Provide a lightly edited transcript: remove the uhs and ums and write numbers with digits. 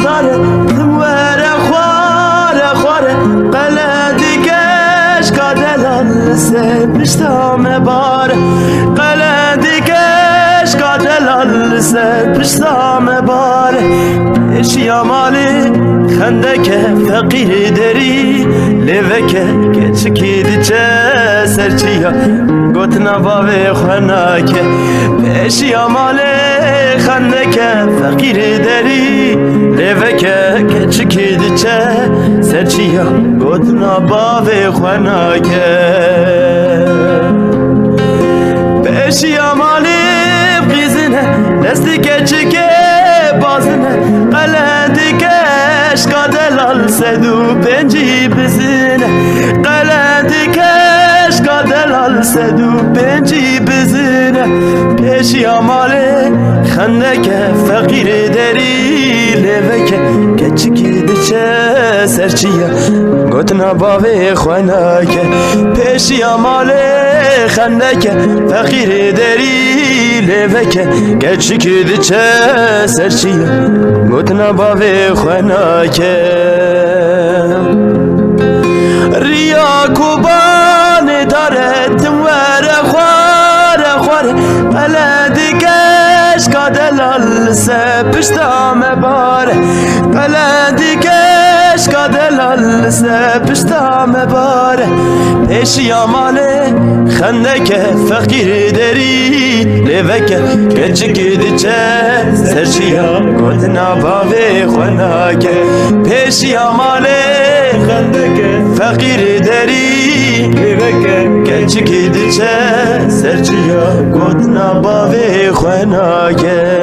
داره تموره خواره خواره قلدی کش کادلان لسه پشتام باره قلدی کش کادلان لسه پشتام باره اشیا مالی خنده که فقیر داری لیوه که کچکی دیچه سرچیا گوتنا باوی خوانا که اشیا مالی خنده که فقیر داری لیوه که کچکی دیچه سرچیا گوتنا باوی خوانا که اشیا مالی بقیزنه دستی کچکی بازنه قلدی کش کادلال سدو پنجی بزنه قلدی کش کادلال سدو پنجی بزنه پیشی آماله خنده که فقیر داری لیوه که کچکی دچه سرچیه گوتنا باوی خوانا که پیشی آماله خنده که فقیر داری لیوه که کچکی دچه سرچیه گوتنا باوی خوانا که ریا کوبان داره تموره خواره خواره قلدی کش کادلال سه پشتام باره قلدی کش کادلال سه پشتام باره پیشی آماله خنده که فقیر داری لیوه که کچکی دیچه سرچیا گوتنا باوی خوانا که پیشی آماله خنده که فقیر داری لیوه که کچکی دیچه سرچیا گوتنا باوی خوانا که